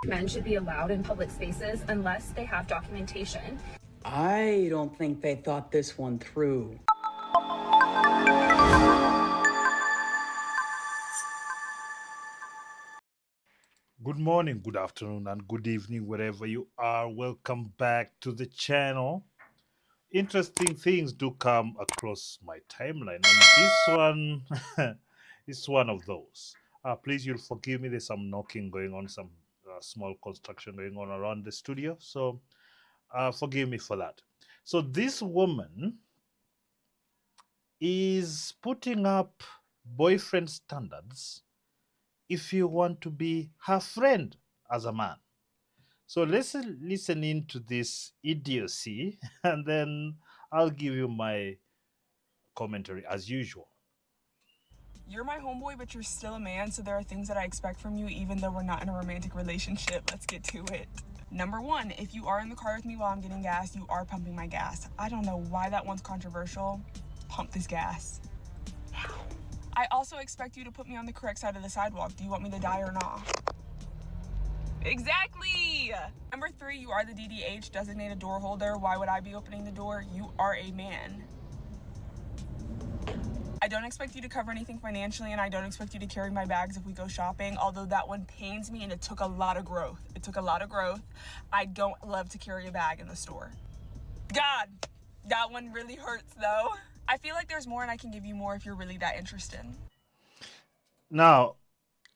Men should be allowed in public spaces unless they have documentation. I don't think they thought this one through. Good morning, good afternoon, and good evening, wherever you are. Welcome back to the channel. Interesting things do come across my timeline, and this one is one of those. Please, you'll forgive me. There's some knocking going on, some small construction going on around the studio, so forgive me for that. So, this woman is putting up boyfriend standards if you want to be her friend as a man. So let's listen into this idiocy and then I'll give you my commentary as usual. You're my homeboy, but you're still a man, so there are things that I expect from you even though we're not in a romantic relationship. Let's get to it. Number one, if you are in the car with me while I'm getting gas, you are pumping my gas. I don't know why that one's controversial. Pump this gas. I also expect you to put me on the correct side of the sidewalk. Do you want me to die or not? Exactly! Number three, you are the DDH, designated door holder. Why would I be opening the door? You are a man. I don't expect you to cover anything financially, and I don't expect you to carry my bags if we go shopping, although that one pains me and it took a lot of growth. I don't love to carry a bag in the store. God, that one really hurts though. I feel like there's more and I can give you more if you're really that interested. Now,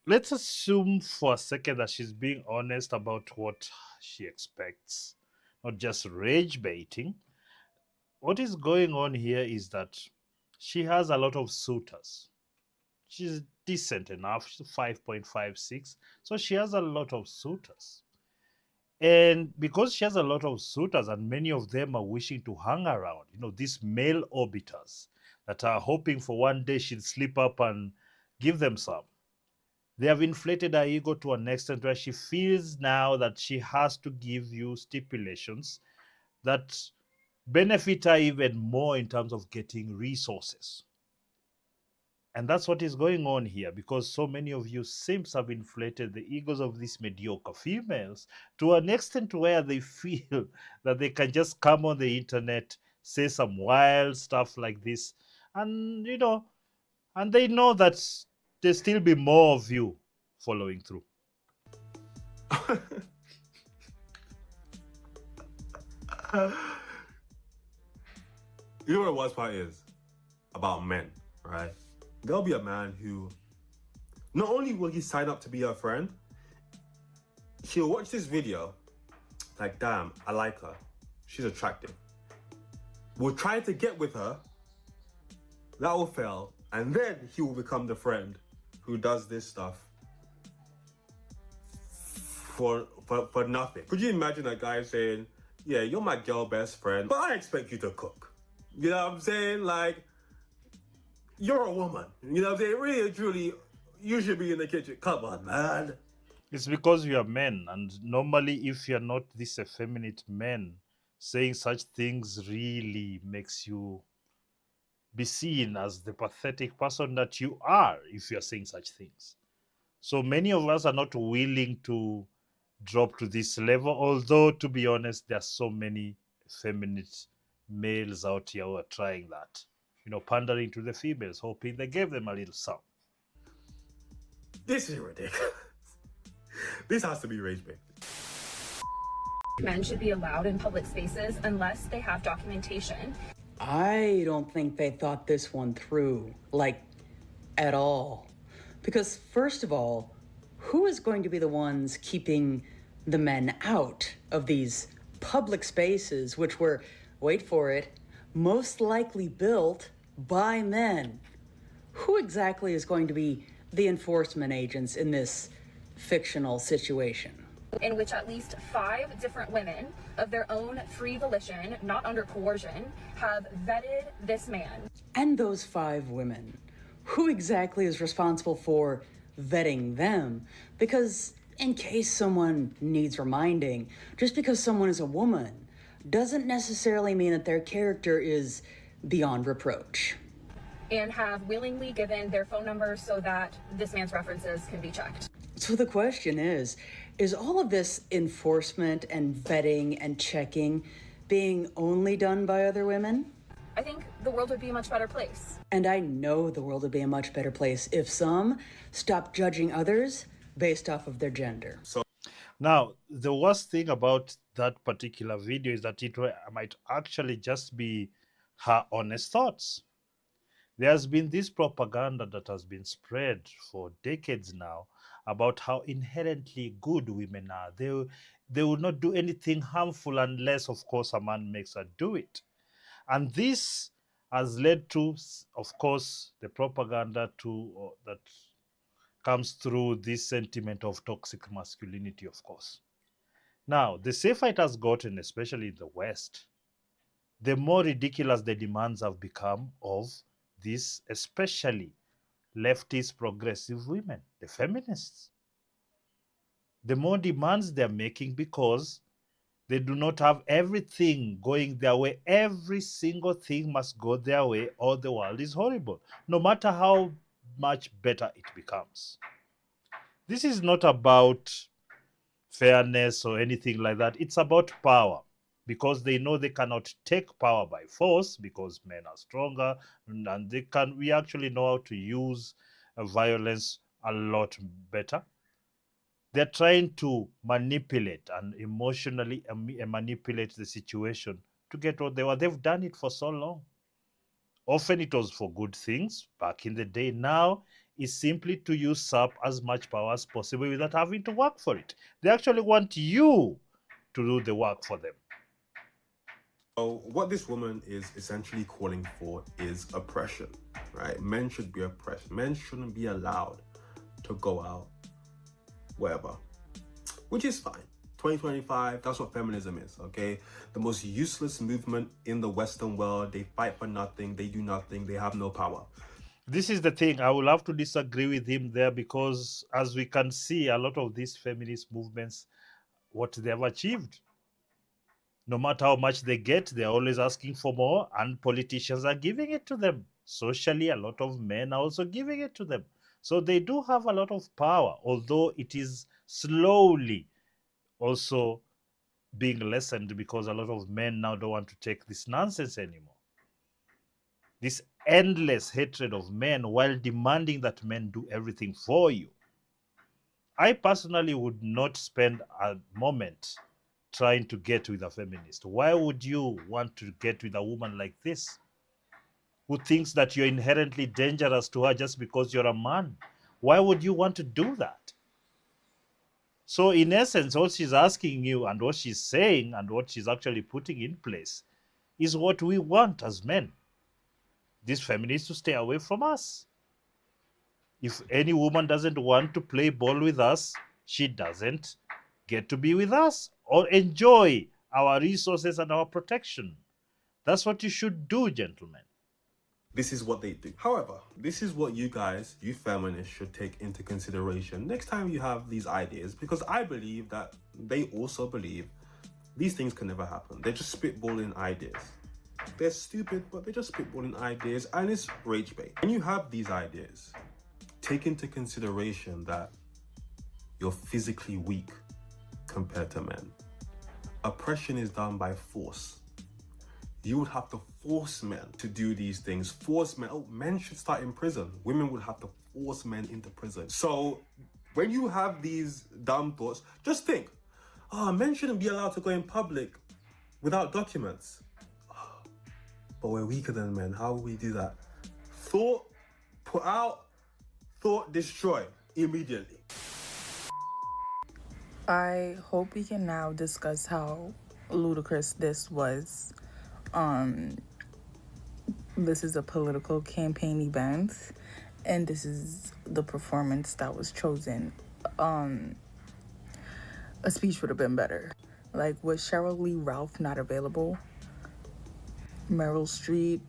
let's assume for a second that she's being honest about what she expects, not just rage baiting. What is going on here is that she has a lot of suitors. She's decent enough, she's 5.56, so she has a lot of suitors. And because she has a lot of suitors and many of them are wishing to hang around, these male orbiters that are hoping for one day she'll slip up and give them some. They have inflated her ego to an extent where she feels now that she has to give you stipulations that benefit her even more in terms of getting resources. And that's what is going on here, because so many of you simps have inflated the egos of these mediocre females to an extent where they feel that they can just come on the internet, say some wild stuff like this, and and they know that there'll still be more of you following through. You know what the worst part is about men, right? There'll be a man who, not only will he sign up to be her friend, he'll watch this video, like, damn, I like her, she's attractive. We'll try to get with her, that will fail, and then he will become the friend who does this stuff for nothing. Could you imagine a guy saying, yeah, you're my girl best friend, but I expect you to cook? You know what I'm saying? Like, you're a woman. You know what I'm saying? Really and truly, you should be in the kitchen. Come on, man. It's because you are men, and normally if you're not this effeminate men, saying such things really makes you be seen as the pathetic person that you are if you're saying such things. So many of us are not willing to drop to this level, although, to be honest, there are so many effeminate males out here who are trying that. Pandering to the females, hoping they gave them a little something. This is ridiculous. This has to be rage bait. Men should be allowed in public spaces unless they have documentation. I don't think they thought this one through, at all. Because first of all, who is going to be the ones keeping the men out of these public spaces, which were, wait for it, most likely built by men? Who exactly is going to be the enforcement agents in this fictional situation? In which at least 5 different women of their own free volition, not under coercion, have vetted this man. And those 5 women, who exactly is responsible for vetting them? Because in case someone needs reminding, just because someone is a woman doesn't necessarily mean that their character is beyond reproach. And have willingly given their phone numbers so that this man's references can be checked. So the question is Is all of this enforcement and vetting and checking being only done by other women? I think the world would be a much better place. And I know the world would be a much better place if some stopped judging others based off of their gender. Now, the worst thing about that particular video is that it might actually just be her honest thoughts. There has been this propaganda that has been spread for decades now about how inherently good women are. They will not do anything harmful unless, of course, a man makes her do it. And this has led to, of course, the propaganda that comes through this sentiment of toxic masculinity, of course. Now, the safer it has gotten, especially in the West, the more ridiculous the demands have become of these, especially leftist progressive women, the feminists. The more demands they're making because they do not have everything going their way. Every single thing must go their way or the world is horrible, no matter how much better it becomes. This is not about fairness or anything like that. It's about power, because they know they cannot take power by force because men are stronger and we actually know how to use violence a lot better. They're trying to manipulate and emotionally manipulate the situation to get what they want. They've done it for so long. Often it was for good things back in the day. Now is simply to usurp as much power as possible without having to work for it. They actually want you to do the work for them. So what this woman is essentially calling for is oppression, right? Men should be oppressed. Men shouldn't be allowed to go out wherever, which is fine. 2025, that's what feminism is, okay? The most useless movement in the Western world. They fight for nothing, they do nothing, they have no power. This is the thing. I will have to disagree with him there, because as we can see, a lot of these feminist movements, what they have achieved, no matter how much they get, they're always asking for more, and politicians are giving it to them. Socially, a lot of men are also giving it to them. So they do have a lot of power, although it is slowly also being lessened because a lot of men now don't want to take this nonsense anymore. This endless hatred of men while demanding that men do everything for you. I personally would not spend a moment trying to get with a feminist. Why would you want to get with a woman like this, who thinks that you're inherently dangerous to her just because you're a man? Why would you want to do that? So in essence, what she's asking you and what she's saying and what she's actually putting in place is what we want as men. These feminists to stay away from us. If any woman doesn't want to play ball with us, she doesn't get to be with us or enjoy our resources and our protection. That's what you should do, gentlemen. This is what they do. However, this is what you guys, you feminists, should take into consideration next time you have these ideas, because I believe that they also believe these things can never happen. They're just spitballing ideas. They're stupid, but they're just spitballing ideas, and it's rage bait. When you have these ideas, take into consideration that you're physically weak compared to men. Oppression is done by force. You would have to force men to do these things. Force men. Oh, men should start in prison. Women would have to force men into prison. So when you have these dumb thoughts, just think, men shouldn't be allowed to go in public without documents. But we're weaker than men. How will we do that? Thought, put out, thought, destroy immediately. I hope we can now discuss how ludicrous this was. This is a political campaign event, and this is the performance that was chosen. A speech would have been better. Like, was Cheryl Lee Ralph not available? Meryl Streep,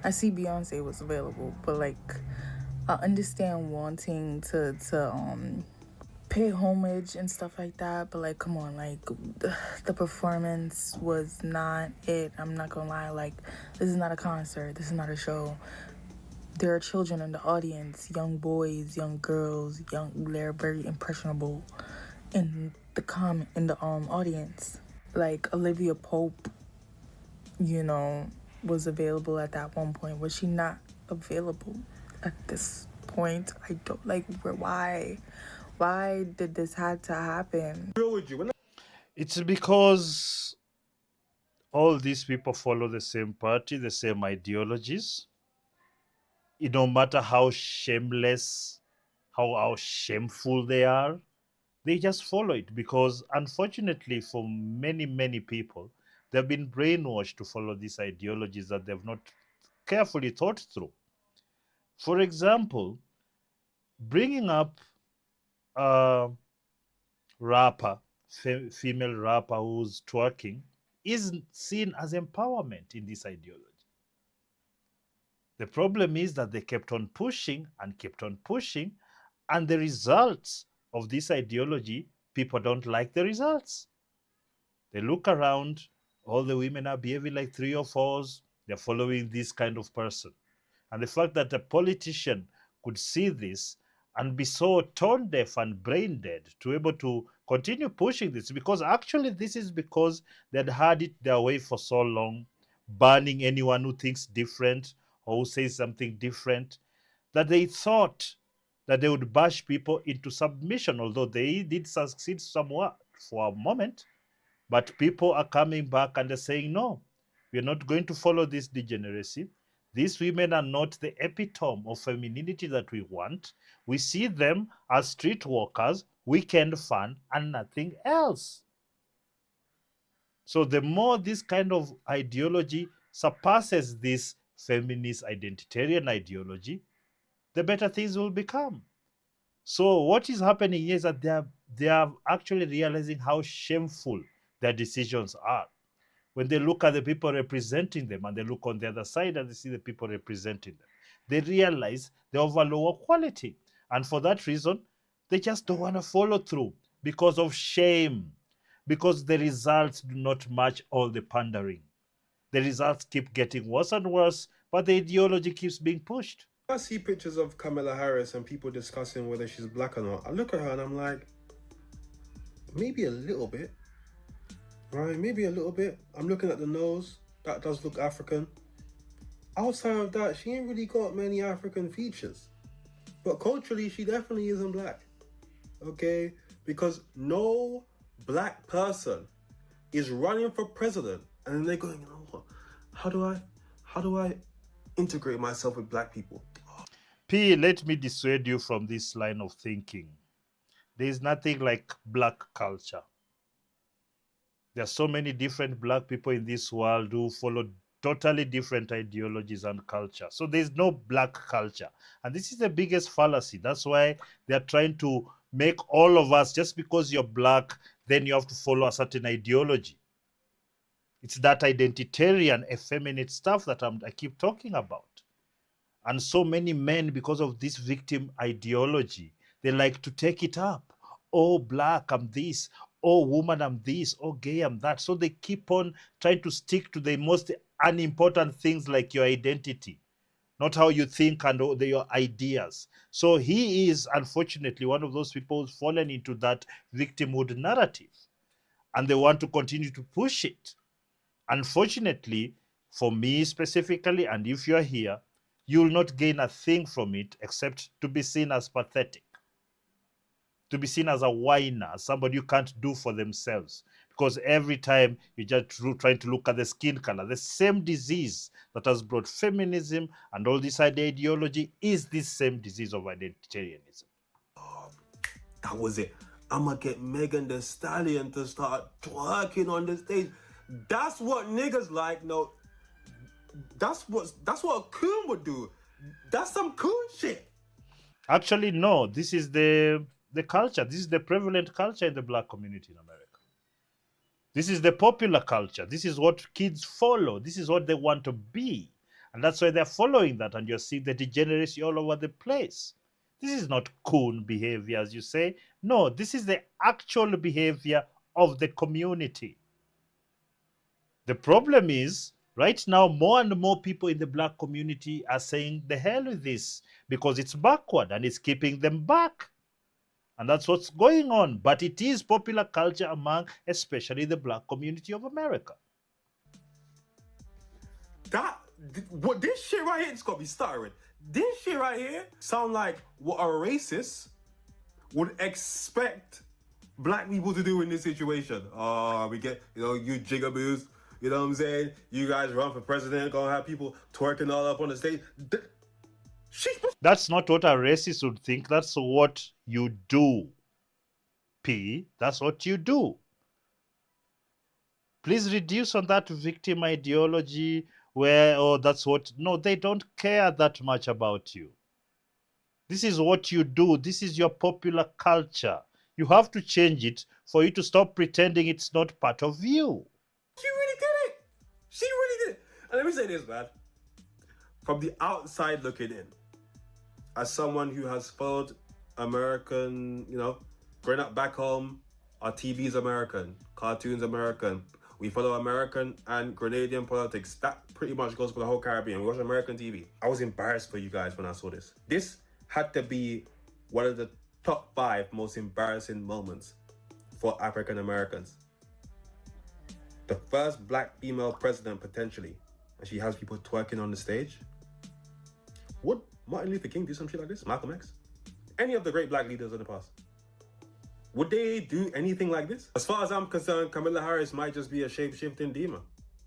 I see Beyonce was available, but I understand wanting to pay homage and stuff like that, but come on, the performance was not it. I'm not gonna lie, this is not a concert, this is not a show. there are children in the audience, young boys, young girls, they're very impressionable in the audience. Like Olivia Pope, was available at that one point. Was she not available at this point? I don't like why did this have to happen? Real with you. It's because all these people follow the same party, the same ideologies. No matter how shameless, how shameful they are, they just follow it because, unfortunately, for many, many people, they've been brainwashed to follow these ideologies that they've not carefully thought through. For example, bringing up a rapper, female rapper who's twerking, is seen as empowerment in this ideology. The problem is that they kept on pushing and kept on pushing, and the results of this ideology, people don't like the results. They look around, all the women are behaving like 3 or 4s, they're following this kind of person. And the fact that a politician could see this and be so tone deaf and brain dead to able to continue pushing this, because actually this is because they'd had it their way for so long, banning anyone who thinks different or who says something different, that they thought that they would bash people into submission, although they did succeed somewhat for a moment. But people are coming back and they're saying, no, we're not going to follow this degeneracy. These women are not the epitome of femininity that we want. We see them as street walkers, weekend fun, and nothing else. So the more this kind of ideology surpasses this feminist identitarian ideology, the better things will become. So what is happening here is that they are actually realizing how shameful their decisions are. When they look at the people representing them and they look on the other side and they see the people representing them, they realize they're of a lower quality. And for that reason, they just don't want to follow through because of shame, because the results do not match all the pandering. The results keep getting worse and worse, but the ideology keeps being pushed. I see pictures of Kamala Harris and people discussing whether she's black or not. I look at her and I'm like, maybe a little bit. Right, maybe a little bit. I'm looking at the nose. That does look African. Outside of that, she ain't really got many African features. But culturally, she definitely isn't black. Okay? Because no black person is running for president. And then they're going, you know what? How do I integrate myself with black people? P, let me dissuade you from this line of thinking. There is nothing like black culture. There are so many different black people in this world who follow totally different ideologies and culture. So there's no black culture. And this is the biggest fallacy. That's why they're trying to make all of us, just because you're black, then you have to follow a certain ideology. It's that identitarian, effeminate stuff that I keep talking about. And so many men, because of this victim ideology, they like to take it up. Oh, black, I'm this. Oh, woman, I'm this. Oh, gay, I'm that. So they keep on trying to stick to the most unimportant things like your identity, not how you think and your ideas. So he is, unfortunately, one of those people who's fallen into that victimhood narrative. And they want to continue to push it. Unfortunately, for me specifically, and if you're here, you will not gain a thing from it except to be seen as pathetic, to be seen as a whiner, somebody you can't do for themselves. Because every time you're just trying to look at the skin color, the same disease that has brought feminism and all this ideology is this same disease of identitarianism. That was it. I'm gonna get Megan Thee Stallion to start twerking on the stage. That's what niggas like. No, that's what a coon would do. That's some coon shit. Actually, no, this is the culture. This is the prevalent culture in the black community in America. This is the popular culture. This is what kids follow. This is what they want to be. And that's why they're following that. And you're seeing the degeneracy all over the place. This is not coon behavior, as you say. No, this is the actual behavior of the community. The problem is Right now, more and more people in the black community are saying the hell with this because it's backward and it's keeping them back. And that's what's going on. But it is popular culture among especially the black community of America. What this shit right here, it's got to be stuttering. This shit right here sound like what a racist would expect black people to do in this situation. We get, you jigaboos, you know what I'm saying? You guys run for president, gonna have people twerking all up on the stage. That's not what a racist would think. That's what you do. P, that's what you do. Please reduce on that victim ideology where, that's what. No, they don't care that much about you. This is what you do. This is your popular culture. You have to change it for you to stop pretending it's not part of you. She really did it. She really did it. And let me say this, man. From the outside looking in, as someone who has followed American, growing up back home, our TV's American, cartoons American. We follow American and Grenadian politics. That pretty much goes for the whole Caribbean. We watch American TV. I was embarrassed for you guys when I saw this. This had to be one of the top 5 most embarrassing moments for African Americans. The first black female president, potentially, and she has people twerking on the stage. Would Martin Luther King do some shit like this? Malcolm X? Any of the great black leaders in the past? Would they do anything like this? As far as I'm concerned, Kamala Harris might just be a shape-shifting demon.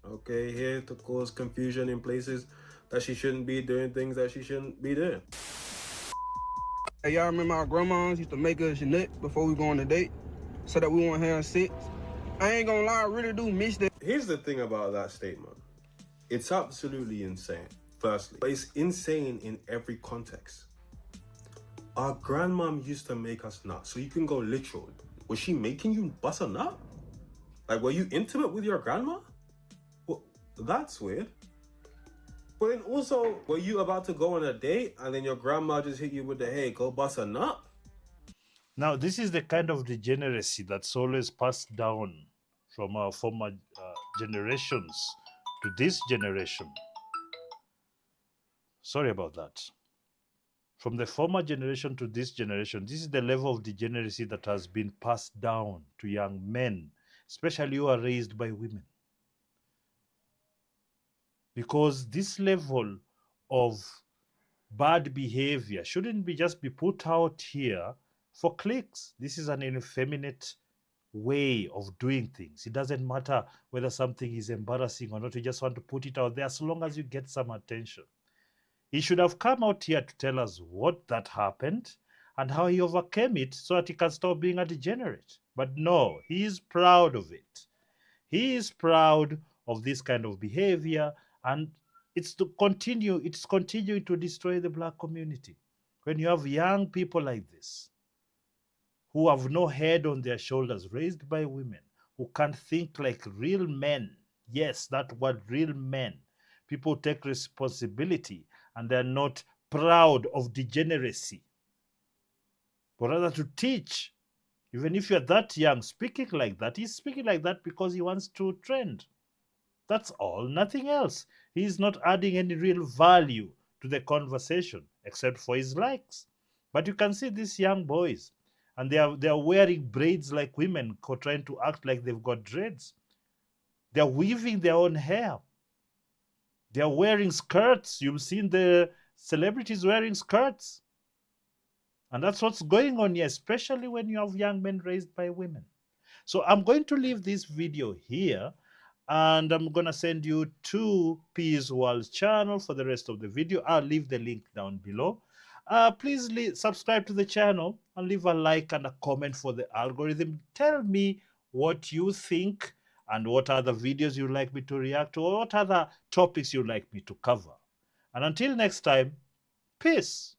Okay, here to cause confusion in places that she shouldn't be doing things that she shouldn't be doing. Hey, y'all remember our grandmas used to make us nut before we go on a date so that we won't have sex? I ain't gonna lie, I really do miss that. Here's the thing about that statement. It's absolutely insane, firstly. But it's insane in every context. Our grandmom used to make us nut, so you can go literal. Was she making you bust a nut? Like, were you intimate with your grandma? Well, that's weird. But then also, were you about to go on a date and then your grandma just hit you with the, hey, go bust a nut? Now, this is the kind of degeneracy that's always passed down from our former generations to this generation. Sorry about that. From the former generation to this generation, this is the level of degeneracy that has been passed down to young men, especially who are raised by women. Because this level of bad behavior shouldn't just be put out here for clicks. This is an effeminate way of doing things. It doesn't matter whether something is embarrassing or not. You just want to put it out there as long as you get some attention. He should have come out here to tell us what that happened and how he overcame it so that he can stop being a degenerate. But no, he is proud of it. He is proud of this kind of behavior, and it's continuing to destroy the black community. When you have young people like this, who have no head on their shoulders, raised by women, who can't think like real men. Yes, that word, real men. People take responsibility and they're not proud of degeneracy, but rather to teach. Even if you're that young, speaking like that, he's speaking like that because he wants to trend. That's all, nothing else. He's not adding any real value to the conversation, except for his likes. But you can see these young boys, and they are wearing braids like women, trying to act like they've got dreads. They're weaving their own hair. They're wearing skirts. You've seen the celebrities wearing skirts. And that's what's going on here, especially when you have young men raised by women. So I'm going to leave this video here, and I'm going to send you to P's World channel for the rest of the video. I'll leave the link down below. Please subscribe to the channel and leave a like and a comment for the algorithm. Tell me what you think and what other videos you'd like me to react to, or what other topics you'd like me to cover. And until next time, peace.